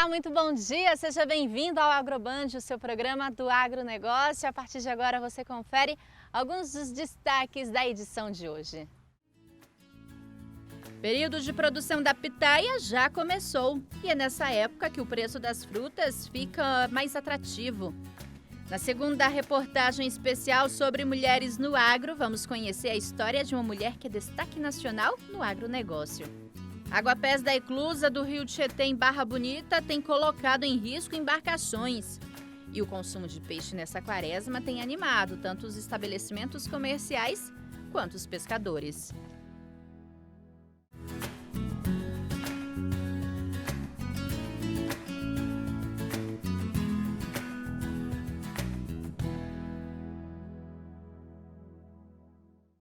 Olá, muito bom dia, seja bem-vindo ao Agroband, o seu programa do agronegócio. A partir de agora você confere alguns dos destaques da edição de hoje. Período de produção da pitaia já começou e é nessa época que o preço das frutas fica mais atrativo. Na segunda reportagem especial sobre mulheres no agro, vamos conhecer a história de uma mulher que é destaque nacional no agronegócio. Aguapés da Eclusa do Rio Tietê em Barra Bonita tem colocado em risco embarcações. E o consumo de peixe nessa quaresma tem animado tanto os estabelecimentos comerciais quanto os pescadores.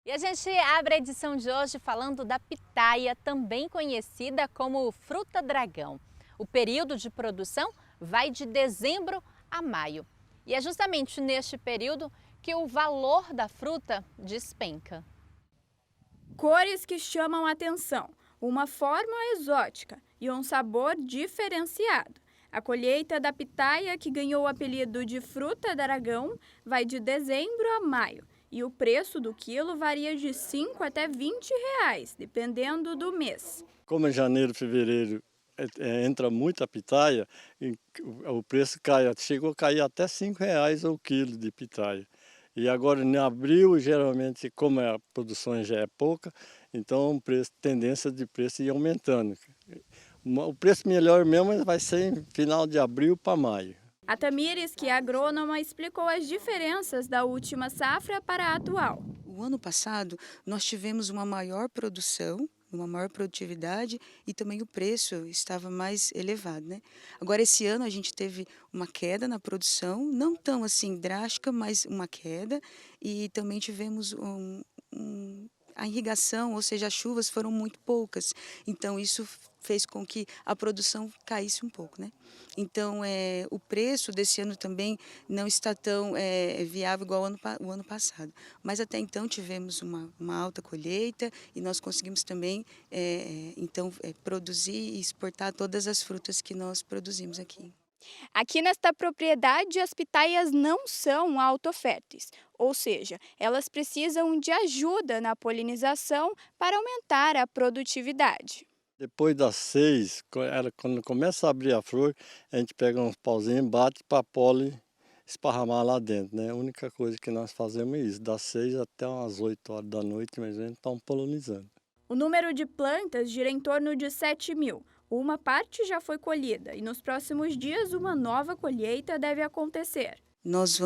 E a gente abre a edição de hoje falando da pitaia, também conhecida como fruta dragão. O período de produção vai de dezembro a maio. E é justamente neste período que o valor da fruta despenca. Cores que chamam a atenção, uma forma exótica e um sabor diferenciado. A colheita da pitaia, que ganhou o apelido de fruta dragão, vai de dezembro a maio. E o preço do quilo varia de 5 até 20 reais, dependendo do mês. Como em janeiro, fevereiro entra muita pitaia, o preço chegou a cair até 5 reais o quilo de pitaia. E agora em abril, geralmente, como a produção já é pouca, então tendência de preço ir aumentando. O preço melhor mesmo vai ser em final de abril para maio. A Tamires, que é agrônoma, explicou as diferenças da última safra para a atual. O ano passado nós tivemos uma maior produção, uma maior produtividade e também o preço estava mais elevado, né? Agora esse ano a gente teve uma queda na produção, não tão assim drástica, mas uma queda, e também tivemos a irrigação, ou seja, as chuvas foram muito poucas, então isso fez com que a produção caísse um pouco, né? Então, o preço desse ano também não está tão viável igual o ano passado. Mas até então tivemos uma alta colheita e nós conseguimos também, produzir e exportar todas as frutas que nós produzimos aqui. Aqui nesta propriedade, as pitaias não são autoférteis, ou seja, elas precisam de ajuda na polinização para aumentar a produtividade. Depois das 6, quando começa a abrir a flor, a gente pega uns pauzinhos e bate para a pólen esparramar lá dentro, né? A única coisa que nós fazemos é isso, das 6 até umas 8 horas da noite, mas a gente está polinizando. O número de plantas gira em torno de 7.000. Uma parte já foi colhida e nos próximos dias uma nova colheita deve acontecer. Nós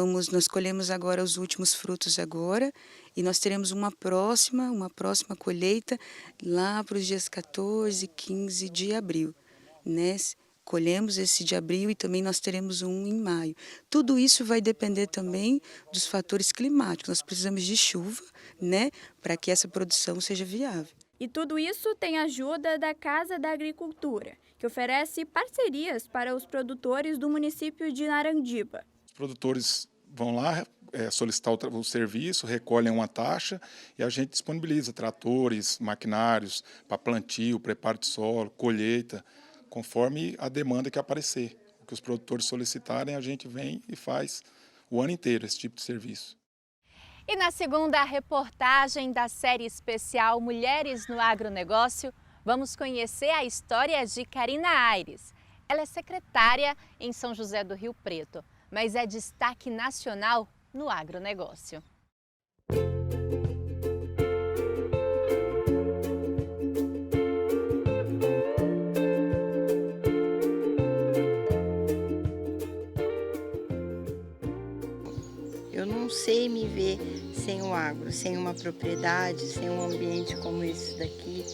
colhemos agora os últimos frutos agora e nós teremos uma próxima colheita lá para os dias 14, 15 de abril, né? Colhemos esse de abril e também nós teremos um em maio. Tudo isso vai depender também dos fatores climáticos. Nós precisamos de chuva, né, para que essa produção seja viável. E tudo isso tem ajuda da Casa da Agricultura, que oferece parcerias para os produtores do município de Narandiba. Os produtores vão lá solicitar o serviço, recolhem uma taxa e a gente disponibiliza tratores, maquinários para plantio, preparo de solo, colheita, conforme a demanda que aparecer. O que os produtores solicitarem, a gente vem e faz o ano inteiro esse tipo de serviço. E na segunda reportagem da série especial Mulheres no Agronegócio, vamos conhecer a história de Karina Aires. Ela é secretária em São José do Rio Preto, mas é destaque nacional no agronegócio. Eu não sei me ver sem o agro, sem uma propriedade, sem um ambiente como esse daqui.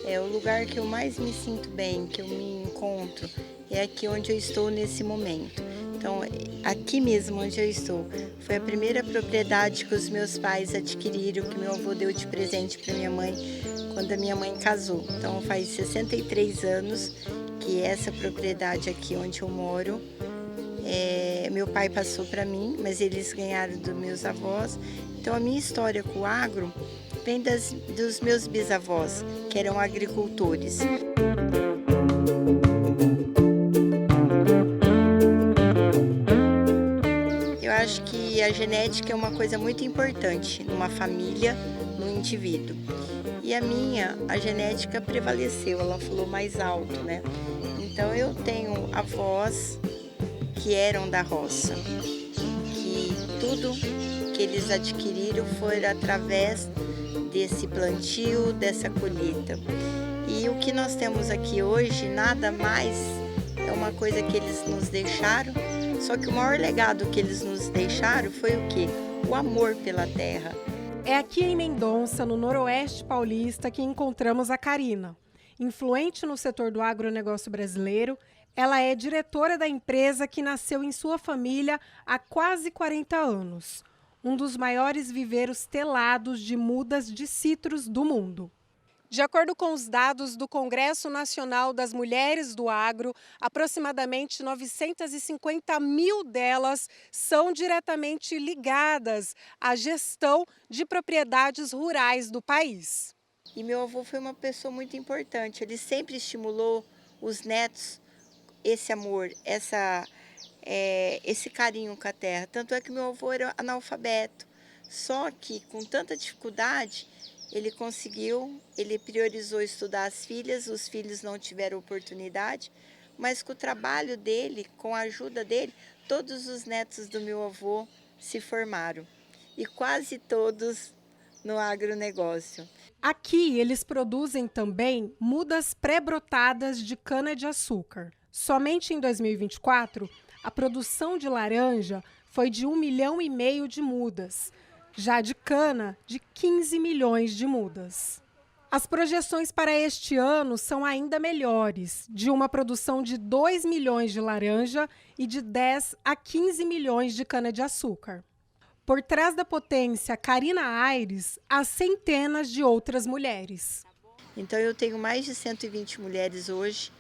É o lugar que eu mais me sinto bem, que eu me encontro, é aqui onde eu estou nesse momento. Então, aqui mesmo onde eu estou, foi a primeira propriedade que os meus pais adquiriram, que meu avô deu de presente para minha mãe, quando a minha mãe casou. Então, faz 63 anos que essa propriedade aqui onde eu moro, meu pai passou para mim, mas eles ganharam dos meus avós. Então, a minha história com o agro vem dos meus bisavós, que eram agricultores. que a genética é uma coisa muito importante numa família, no indivíduo. E a genética prevaleceu, ela falou mais alto, né? Então eu tenho avós que eram da roça, que tudo que eles adquiriram foi através desse plantio, dessa colheita. E o que nós temos aqui hoje, nada mais é uma coisa que eles nos deixaram, só que o maior legado que eles nos deixaram foi o quê? O amor pela terra. É aqui em Mendonça, no Noroeste Paulista, que encontramos a Karina. Influente no setor do agronegócio brasileiro, ela é diretora da empresa que nasceu em sua família há quase 40 anos. Um dos maiores viveiros telados de mudas de citros do mundo. De acordo com os dados do Congresso Nacional das Mulheres do Agro, aproximadamente 950 mil delas são diretamente ligadas à gestão de propriedades rurais do país. E meu avô foi uma pessoa muito importante, ele sempre estimulou os netos esse amor, esse carinho com a terra. Tanto é que meu avô era analfabeto, só que com tanta dificuldade ele priorizou estudar as filhas, os filhos não tiveram oportunidade, mas com o trabalho dele, com a ajuda dele, todos os netos do meu avô se formaram e quase todos no agronegócio. Aqui eles produzem também mudas pré-brotadas de cana-de-açúcar. Somente em 2024, a produção de laranja foi de 1,5 milhão de mudas. Já de cana, de 15 milhões de mudas. As projeções para este ano são ainda melhores, de uma produção de 2 milhões de laranja e de 10 a 15 milhões de cana-de-açúcar. Por trás da potência Karina Aires, há centenas de outras mulheres. Então eu tenho mais de 120 mulheres hoje,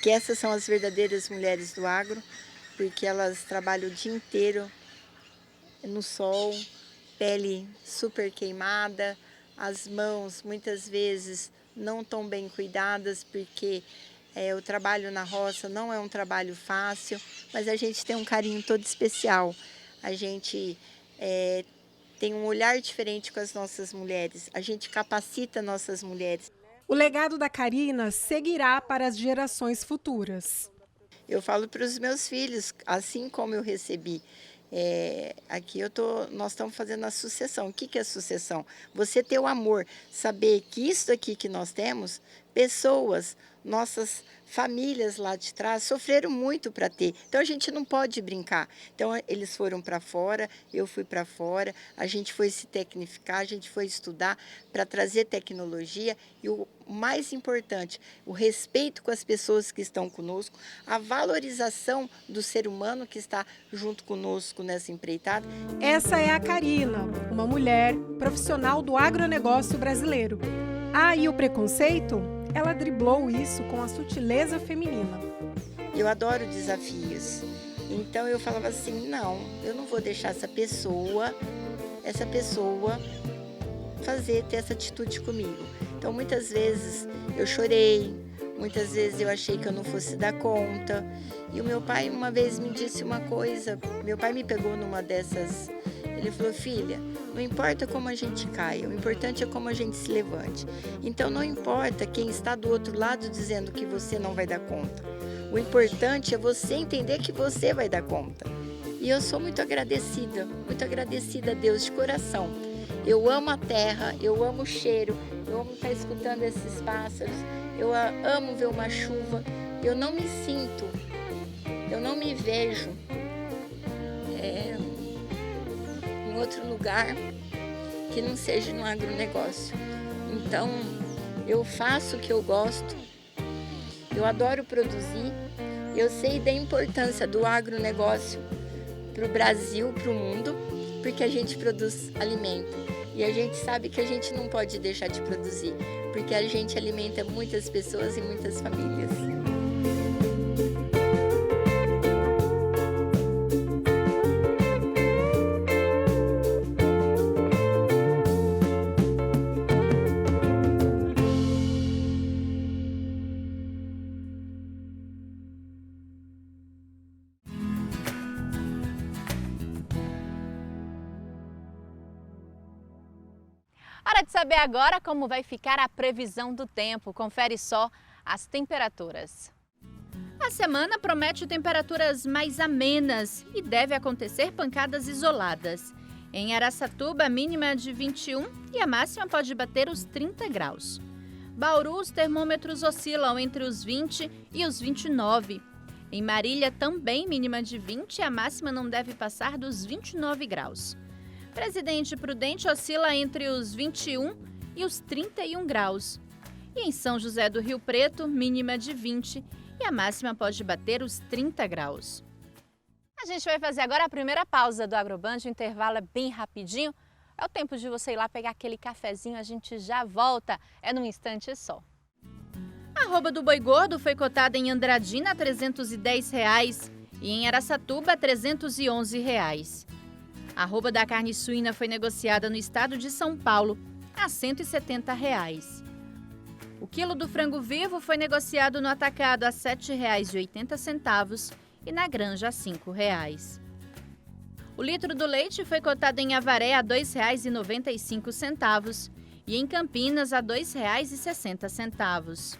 que essas são as verdadeiras mulheres do agro, porque elas trabalham o dia inteiro no sol, pele super queimada, as mãos muitas vezes não tão bem cuidadas, porque o trabalho na roça não é um trabalho fácil, mas a gente tem um carinho todo especial. A gente tem um olhar diferente com as nossas mulheres, a gente capacita nossas mulheres. O legado da Karina seguirá para as gerações futuras. Eu falo para os meus filhos, assim como eu recebi. Aqui nós estamos fazendo a sucessão. O que é a sucessão? Você ter o amor, saber que isso aqui que nós temos, pessoas, nossas famílias lá de trás sofreram muito para ter. Então a gente não pode brincar. Então eles foram para fora, eu fui para fora, a gente foi se tecnificar, a gente foi estudar para trazer tecnologia e o mais importante, o respeito com as pessoas que estão conosco, a valorização do ser humano que está junto conosco nessa empreitada. Essa é a Karina, uma mulher profissional do agronegócio brasileiro. E o preconceito? Ela driblou isso com a sutileza feminina. Eu adoro desafios. Então eu falava assim, não, eu não vou deixar essa pessoa ter essa atitude comigo. Então muitas vezes eu chorei, muitas vezes eu achei que eu não fosse dar conta. E o meu pai uma vez me disse uma coisa, meu pai me pegou numa dessas, ele falou, filha, não importa como a gente caia, o importante é como a gente se levante. Então não importa quem está do outro lado dizendo que você não vai dar conta. O importante é você entender que você vai dar conta. E eu sou muito agradecida a Deus de coração. Eu amo a terra, eu amo o cheiro, eu amo estar escutando esses pássaros, eu amo ver uma chuva. Eu não me sinto, eu não me vejo em outro lugar que não seja no agronegócio. Então, eu faço o que eu gosto, eu adoro produzir, eu sei da importância do agronegócio para o Brasil, para o mundo, porque a gente produz alimento. E a gente sabe que a gente não pode deixar de produzir, porque a gente alimenta muitas pessoas e muitas famílias. Hora de saber agora como vai ficar a previsão do tempo. Confere só as temperaturas. A semana promete temperaturas mais amenas e deve acontecer pancadas isoladas. Em Araçatuba, a mínima é de 21 e a máxima pode bater os 30 graus. Bauru, os termômetros oscilam entre os 20 e os 29. Em Marília, também mínima de 20 e a máxima não deve passar dos 29 graus. Presidente Prudente oscila entre os 21 e os 31 graus. E em São José do Rio Preto, mínima de 20 e a máxima pode bater os 30 graus. A gente vai fazer agora a primeira pausa do Agroband, o intervalo é bem rapidinho. É o tempo de você ir lá pegar aquele cafezinho, a gente já volta, é num instante só. A arroba do boi gordo foi cotada em Andradina a R$ 310 e em Araçatuba a R$ 311. A arroba da carne suína foi negociada no estado de São Paulo a R$ 170. O quilo do frango vivo foi negociado no atacado a R$ 7,80 e na granja a R$ 5. O litro do leite foi cotado em Avaré a R$ 2,95 e em Campinas a R$ 2,60.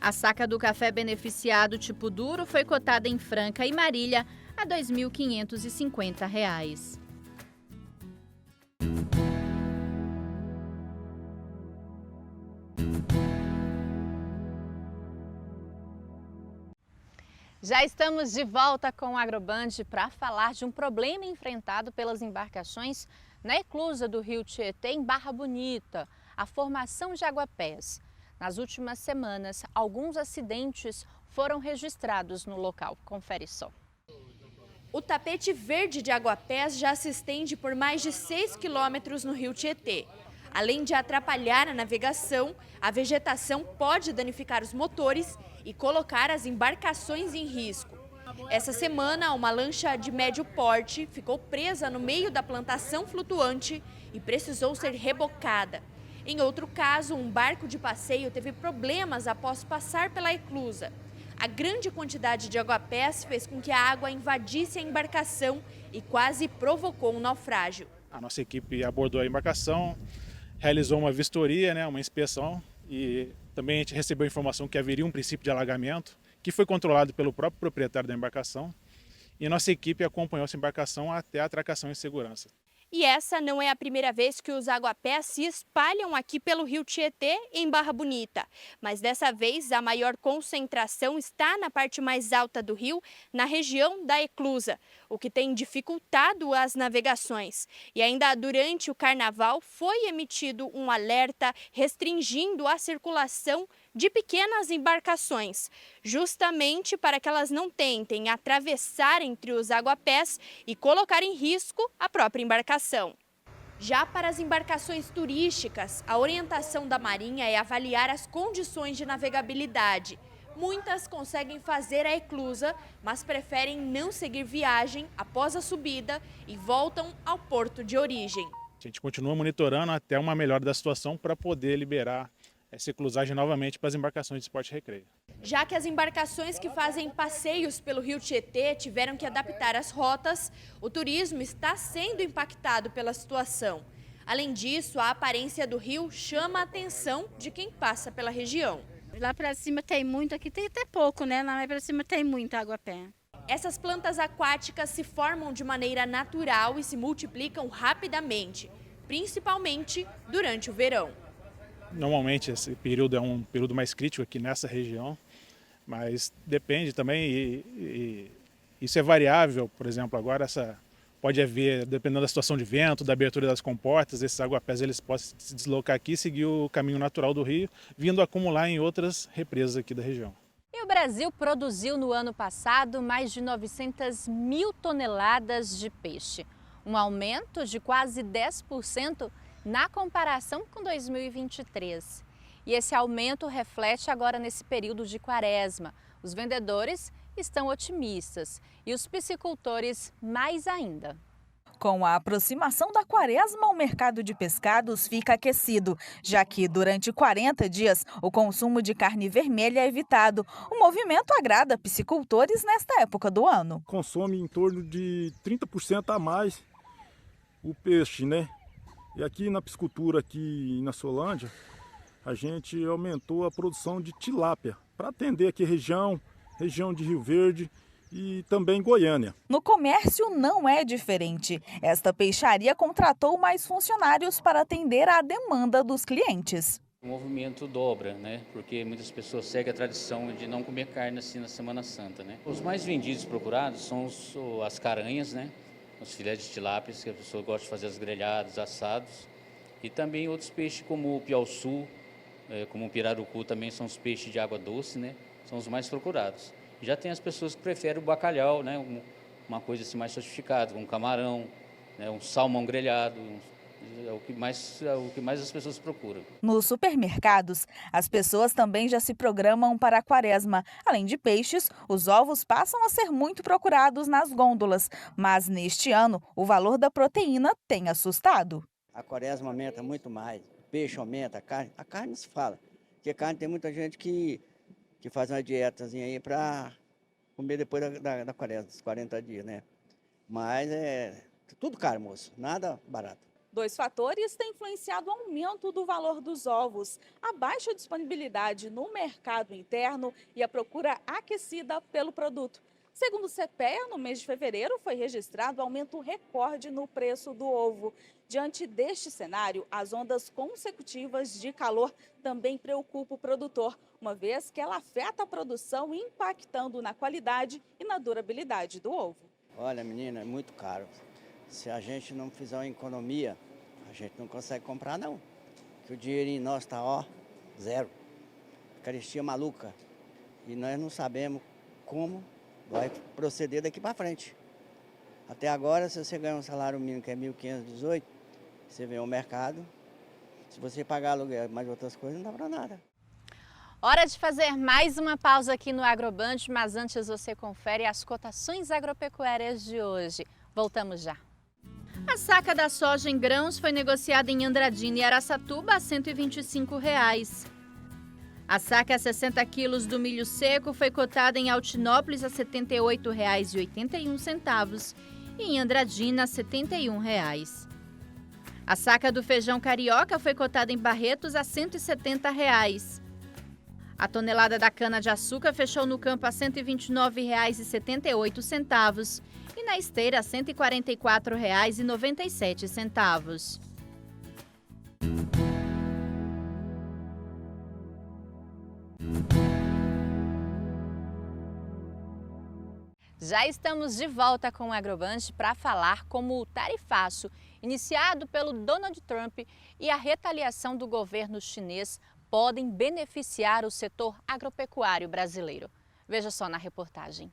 A saca do café beneficiado tipo duro foi cotada em Franca e Marília a R$ 2.550. Já estamos de volta com o Agroband para falar de um problema enfrentado pelas embarcações na eclusa do rio Tietê, em Barra Bonita, a formação de aguapés. Nas últimas semanas, alguns acidentes foram registrados no local. Confere só. O tapete verde de aguapés já se estende por mais de 6 quilômetros no rio Tietê. Além de atrapalhar a navegação, a vegetação pode danificar os motores e colocar as embarcações em risco. Essa semana, uma lancha de médio porte ficou presa no meio da plantação flutuante e precisou ser rebocada. Em outro caso, um barco de passeio teve problemas após passar pela eclusa. A grande quantidade de aguapés fez com que a água invadisse a embarcação e quase provocou um naufrágio. A nossa equipe abordou a embarcação, realizou uma vistoria, uma inspeção, e também a gente recebeu a informação que haveria um princípio de alagamento, que foi controlado pelo próprio proprietário da embarcação, e nossa equipe acompanhou essa embarcação até a atracação em segurança. E essa não é a primeira vez que os aguapés se espalham aqui pelo rio Tietê, em Barra Bonita. Mas dessa vez a maior concentração está na parte mais alta do rio, na região da eclusa, o que tem dificultado as navegações. E ainda durante o carnaval foi emitido um alerta restringindo a circulação de pequenas embarcações, justamente para que elas não tentem atravessar entre os aguapés e colocar em risco a própria embarcação. Já para as embarcações turísticas, a orientação da Marinha é avaliar as condições de navegabilidade. Muitas conseguem fazer a eclusa, mas preferem não seguir viagem após a subida e voltam ao porto de origem. A gente continua monitorando até uma melhora da situação para poder liberar essa eclusagem novamente para as embarcações de esporte e recreio. Já que as embarcações que fazem passeios pelo rio Tietê tiveram que adaptar as rotas, o turismo está sendo impactado pela situação. Além disso, a aparência do rio chama a atenção de quem passa pela região. Lá para cima tem muito, aqui tem até pouco, né? Lá para cima tem muito aguapé. Essas plantas aquáticas se formam de maneira natural e se multiplicam rapidamente, principalmente durante o verão. Normalmente esse período é um período mais crítico aqui nessa região, mas depende também e isso é variável. Por exemplo, agora pode haver, dependendo da situação de vento, da abertura das comportas, esses aguapés eles podem se deslocar aqui e seguir o caminho natural do rio, vindo acumular em outras represas aqui da região. E o Brasil produziu no ano passado mais de 900 mil toneladas de peixe, um aumento de quase 10% na comparação com 2023. E esse aumento reflete agora nesse período de quaresma. Os vendedores estão otimistas e os piscicultores mais ainda. Com a aproximação da quaresma, o mercado de pescados fica aquecido, já que durante 40 dias o consumo de carne vermelha é evitado. O movimento agrada piscicultores nesta época do ano. Consome em torno de 30% a mais o peixe, E aqui na piscicultura, aqui na Solândia, a gente aumentou a produção de tilápia para atender aqui região de Rio Verde e também Goiânia. No comércio não é diferente. Esta peixaria contratou mais funcionários para atender à demanda dos clientes. O movimento dobra, né? Porque muitas pessoas seguem a tradição de não comer carne assim na Semana Santa, né? Os mais vendidos e procurados são as caranhas, né? Os filés de tilápia, que a pessoa gosta de fazer as grelhadas, assados. E também outros peixes como o piau-sul, como o pirarucu, também são os peixes de água doce, né? São os mais procurados. Já tem as pessoas que preferem o bacalhau, né? Uma coisa assim mais sofisticada, um camarão, né? Um salmão grelhado, é o que mais as pessoas procuram. Nos supermercados, as pessoas também já se programam para a quaresma. Além de peixes, os ovos passam a ser muito procurados nas gôndolas. Mas neste ano, o valor da proteína tem assustado. A quaresma aumenta muito mais, o peixe aumenta, a carne não se fala. Porque a carne tem muita gente que faz uma dietazinha aí para comer depois da quaresma, dos 40 dias, né? Mas é tudo caro, moço, nada barato. 2 fatores têm influenciado o aumento do valor dos ovos: a baixa disponibilidade no mercado interno e a procura aquecida pelo produto. Segundo o CPEA, no mês de fevereiro foi registrado aumento recorde no preço do ovo. Diante deste cenário, as ondas consecutivas de calor também preocupam o produtor, uma vez que ela afeta a produção, impactando na qualidade e na durabilidade do ovo. Olha, menina, é muito caro. Se a gente não fizer uma economia, a gente não consegue comprar, não. Que o dinheirinho nosso está, ó, zero. Carestia maluca. E nós não sabemos como vai proceder daqui para frente. Até agora, se você ganha um salário mínimo que é 1.518, você vem ao mercado, se você pagar aluguel mais outras coisas, não dá para nada. Hora de fazer mais uma pausa aqui no Agroband, mas antes você confere as cotações agropecuárias de hoje. Voltamos já. A saca da soja em grãos foi negociada em Andradina e Araçatuba a R$ 125. A saca a 60 quilos do milho seco foi cotada em Altinópolis a R$ 78,81 e em Andradina a R$ 71. A saca do feijão carioca foi cotada em Barretos a R$ 170. A tonelada da cana-de-açúcar fechou no campo a R$ 129,78 e na esteira a R$ 144,97. Já estamos de volta com o Agroband para falar como o tarifaço iniciado pelo Donald Trump e a retaliação do governo chinês podem beneficiar o setor agropecuário brasileiro. Veja só na reportagem.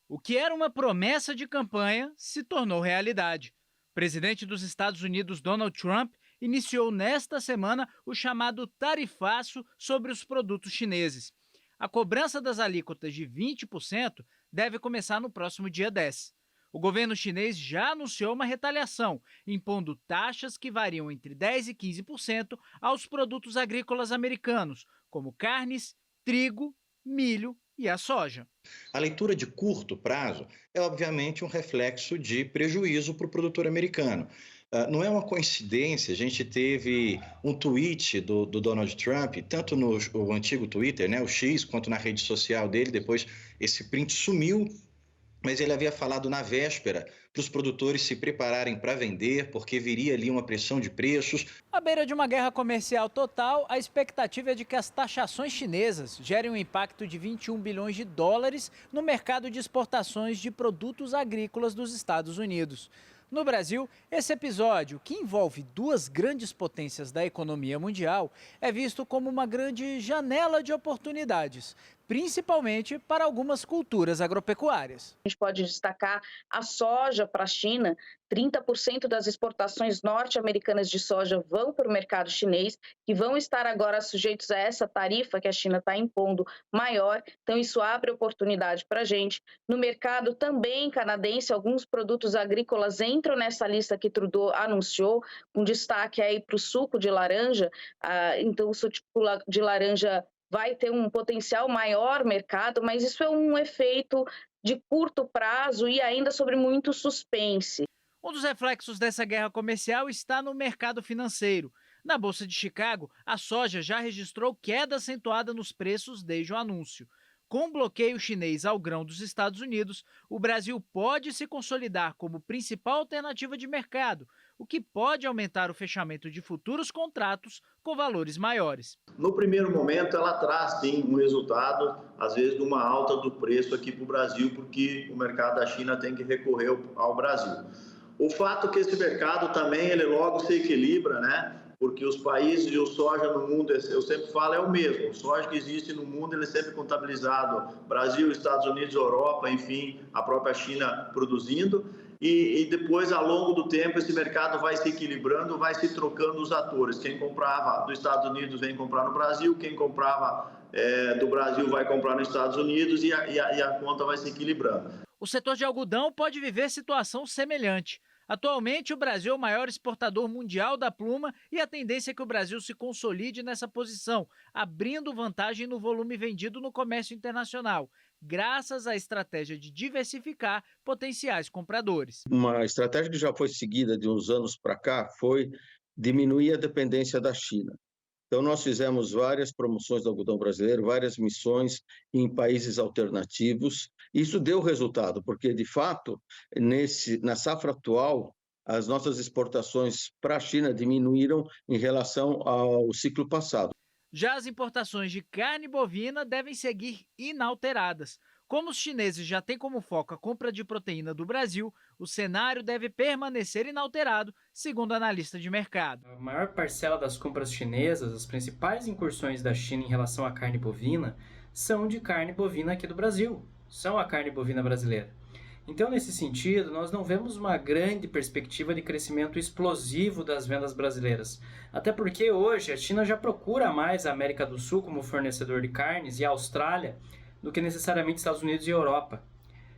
O que era uma promessa de campanha se tornou realidade. O presidente dos Estados Unidos, Donald Trump, iniciou nesta semana o chamado tarifaço sobre os produtos chineses. A cobrança das alíquotas de 20% deve começar no próximo dia 10. O governo chinês já anunciou uma retaliação, impondo taxas que variam entre 10% e 15% aos produtos agrícolas americanos, como carnes, trigo, milho e a soja. A leitura de curto prazo é, obviamente, um reflexo de prejuízo para o produtor americano. Não é uma coincidência, a gente teve um tweet do Donald Trump, tanto no antigo Twitter, né, o X, quanto na rede social dele, depois esse print sumiu, mas ele havia falado na véspera para os produtores se prepararem para vender, porque viria ali uma pressão de preços. À beira de uma guerra comercial total, a expectativa é de que as taxações chinesas gerem um impacto de 21 bilhões de dólares no mercado de exportações de produtos agrícolas dos Estados Unidos. No Brasil, esse episódio, que envolve duas grandes potências da economia mundial, é visto como uma grande janela de oportunidades, principalmente para algumas culturas agropecuárias. A gente pode destacar a soja para a China. 30% das exportações norte-americanas de soja vão para o mercado chinês, que vão estar agora sujeitos a essa tarifa que a China está impondo maior. Então, isso abre oportunidade para a gente. No mercado também canadense, alguns produtos agrícolas entram nessa lista que Trudeau anunciou, com destaque aí para o suco de laranja. Então, o suco de laranja vai ter um potencial maior mercado, mas isso é um efeito de curto prazo e ainda sobre muito suspense. Um dos reflexos dessa guerra comercial está no mercado financeiro. Na Bolsa de Chicago, a soja já registrou queda acentuada nos preços desde o anúncio. Com o bloqueio chinês ao grão dos Estados Unidos, o Brasil pode se consolidar como principal alternativa de mercado, o que pode aumentar o fechamento de futuros contratos com valores maiores. No primeiro momento, ela traz, sim, um resultado, às vezes, de uma alta do preço aqui para o Brasil, porque o mercado da China tem que recorrer ao Brasil. O fato é que esse mercado também, ele logo se equilibra, né? Porque os países e o soja no mundo, eu sempre falo, é o mesmo. O soja que existe no mundo, ele é sempre contabilizado. Brasil, Estados Unidos, Europa, enfim, a própria China produzindo. E depois, ao longo do tempo, esse mercado vai se equilibrando, vai se trocando os atores. Quem comprava dos Estados Unidos vem comprar no Brasil, quem comprava do Brasil vai comprar nos Estados Unidos e a conta vai se equilibrando. O setor de algodão pode viver situação semelhante. Atualmente, o Brasil é o maior exportador mundial da pluma e a tendência é que o Brasil se consolide nessa posição, abrindo vantagem no volume vendido no comércio internacional, graças à estratégia de diversificar potenciais compradores. Uma estratégia que já foi seguida de uns anos para cá foi diminuir a dependência da China. Então, nós fizemos várias promoções do algodão brasileiro, várias missões em países alternativos. Isso deu resultado, porque, de fato, na safra atual, as nossas exportações para a China diminuíram em relação ao ciclo passado. Já as importações de carne bovina devem seguir inalteradas. Como os chineses já têm como foco a compra de proteína do Brasil, o cenário deve permanecer inalterado, segundo analista de mercado. A maior parcela das compras chinesas, as principais incursões da China em relação à carne bovina, são de carne bovina aqui do Brasil, são a carne bovina brasileira. Então, nesse sentido, nós não vemos uma grande perspectiva de crescimento explosivo das vendas brasileiras. Até porque hoje a China já procura mais a América do Sul como fornecedor de carnes e a Austrália do que necessariamente Estados Unidos e Europa.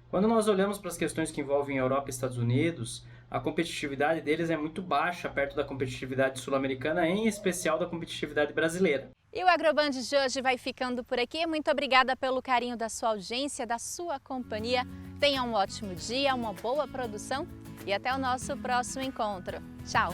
Quando nós olhamos para as questões que envolvem Europa e Estados Unidos, a competitividade deles é muito baixa perto da competitividade sul-americana, em especial da competitividade brasileira. E o Agroband de hoje vai ficando por aqui. Muito obrigada pelo carinho da sua audiência, da sua companhia. Tenha um ótimo dia, uma boa produção e até o nosso próximo encontro. Tchau!